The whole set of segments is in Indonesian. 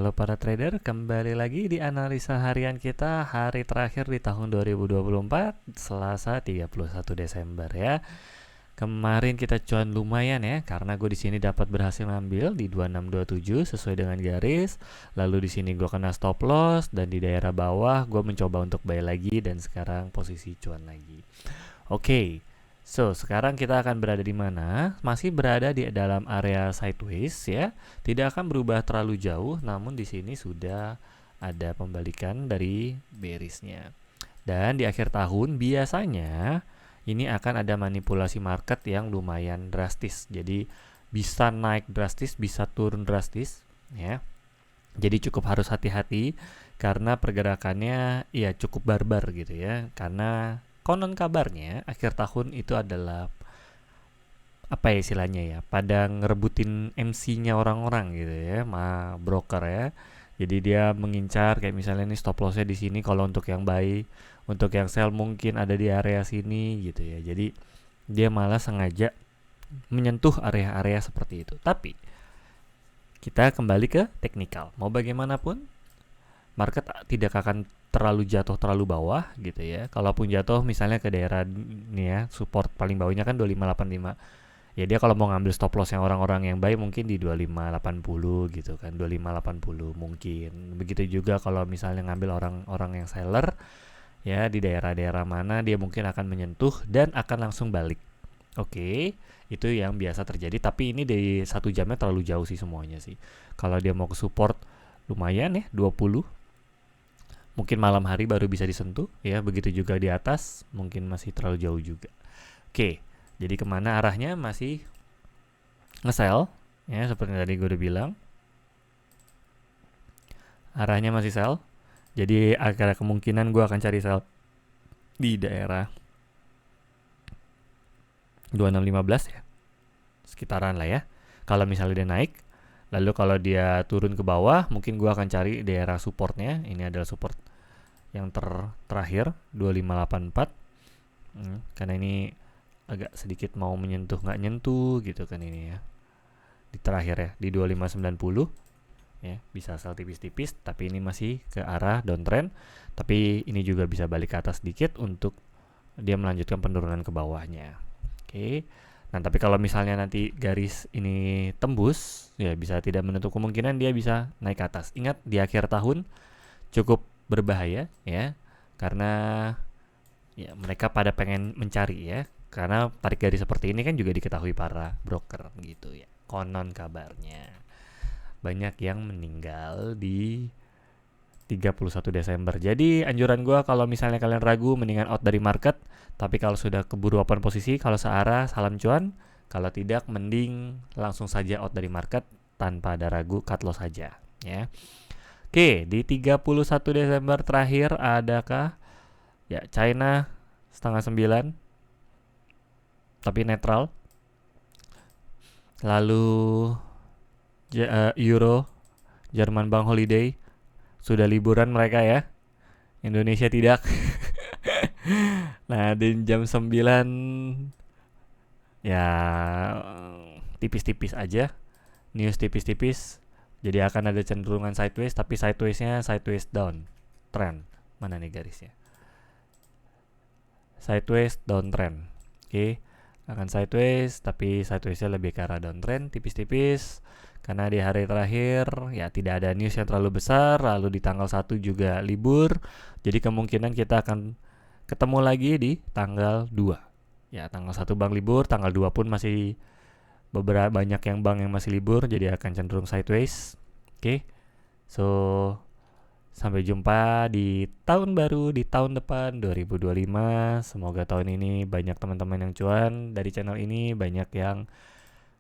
Halo para trader, kembali lagi di analisa harian kita hari terakhir di tahun 2024, Selasa 31 Desember ya. Kemarin kita cuan lumayan ya, karena gue di sini dapat berhasil ngambil di 2627 sesuai dengan garis. Lalu di sini gue kena stop loss dan di daerah bawah gue mencoba untuk buy lagi dan sekarang posisi cuan lagi. Oke. So, sekarang kita akan berada di mana? Masih berada di dalam area sideways ya. Tidak akan berubah terlalu jauh, namun di sini sudah ada pembalikan dari bearish-nya. Dan di akhir tahun biasanya ini akan ada manipulasi market yang lumayan drastis. Jadi bisa naik drastis, bisa turun drastis ya. Jadi cukup harus hati-hati karena pergerakannya ya cukup barbar gitu ya. Karena konon kabarnya akhir tahun itu adalah apa ya istilahnya ya, pada ngerebutin MC-nya orang-orang gitu ya, broker ya. Jadi dia mengincar kayak misalnya nih stop loss-nya di sini kalau untuk yang buy, untuk yang sell mungkin ada di area sini gitu ya. Jadi dia malah sengaja menyentuh area-area seperti itu. Tapi kita kembali ke teknikal. Mau bagaimanapun market tidak akan terlalu jatuh terlalu bawah gitu ya. Kalaupun jatuh misalnya ke daerah nih ya, support paling bawahnya kan 2585. Ya dia kalau mau ngambil stop loss yang orang-orang yang buy mungkin di 2580 gitu kan, 2580 mungkin. Begitu juga kalau misalnya ngambil orang-orang yang seller ya di daerah-daerah mana dia mungkin akan menyentuh dan akan langsung balik. Oke, itu yang biasa terjadi, tapi ini di 1 jamnya terlalu jauh sih semuanya sih. Kalau dia mau ke support lumayan ya 20, mungkin malam hari baru bisa disentuh ya, begitu juga di atas mungkin masih terlalu jauh juga. Oke, jadi kemana arahnya masih nge-sell ya, seperti tadi gue udah bilang arahnya masih sell. Jadi ada kemungkinan gue akan cari sell di daerah 2615 ya, sekitaran lah ya. Kalau misalnya dia naik, lalu kalau dia turun ke bawah mungkin gue akan cari daerah supportnya. Ini adalah support yang terakhir 2584 karena ini agak sedikit mau menyentuh nggak nyentuh gitu kan ini ya, di terakhir ya di 2590 ya, bisa sell tipis-tipis tapi ini masih ke arah downtrend, tapi ini juga bisa balik ke atas sedikit untuk dia melanjutkan penurunan ke bawahnya. Oke. Nah, tapi kalau misalnya nanti garis ini tembus ya, bisa tidak menutup kemungkinan dia bisa naik ke atas. Ingat di akhir tahun cukup berbahaya ya, karena ya mereka pada pengen mencari ya, karena tarik garis seperti ini kan juga diketahui para broker gitu ya. Konon kabarnya banyak yang meninggal di 31 Desember. Jadi anjuran gue kalau misalnya kalian ragu mendingan out dari market, tapi kalau sudah keburu open posisi, kalau searah salam cuan, kalau tidak mending langsung saja out dari market tanpa ada ragu, cut loss saja ya. Oke, di 31 Desember terakhir adakah ya China 8:30 tapi netral. Lalu Euro, Jerman Bank Holiday, sudah liburan mereka ya. Indonesia tidak. Nah, di jam 9 ya tipis-tipis aja. News tipis-tipis. Jadi akan ada cenderungan sideways, tapi sideways-nya sideways down trend. Mana nih garisnya? Sideways downtrend. Oke, akan sideways tapi sideways-nya lebih ke arah downtrend tipis-tipis karena di hari terakhir ya tidak ada news yang terlalu besar, lalu di tanggal 1 juga libur. Jadi kemungkinan kita akan ketemu lagi di tanggal 2. Ya, tanggal 1 bank libur, tanggal 2 pun masih banyak yang bank yang masih libur, jadi akan cenderung sideways. Oke. So, sampai jumpa di tahun baru, di tahun depan 2025. Semoga tahun ini banyak teman-teman yang cuan dari channel ini, banyak yang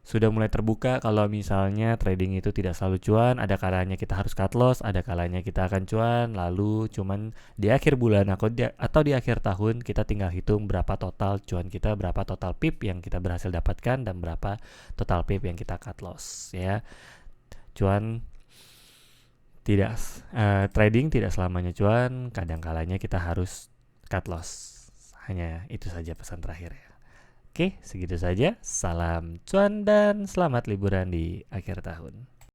sudah mulai terbuka kalau misalnya trading itu tidak selalu cuan, ada kalanya kita harus cut loss, ada kalanya kita akan cuan, lalu cuman di akhir bulan atau di akhir tahun kita tinggal hitung berapa total cuan kita, berapa total pip yang kita berhasil dapatkan, dan berapa total pip yang kita cut loss ya. Cuan tidak trading tidak selamanya cuan, kadang kalanya kita harus cut loss. Hanya itu saja pesan terakhir ya. Oke, segitu saja. Salam cuan dan selamat liburan di akhir tahun.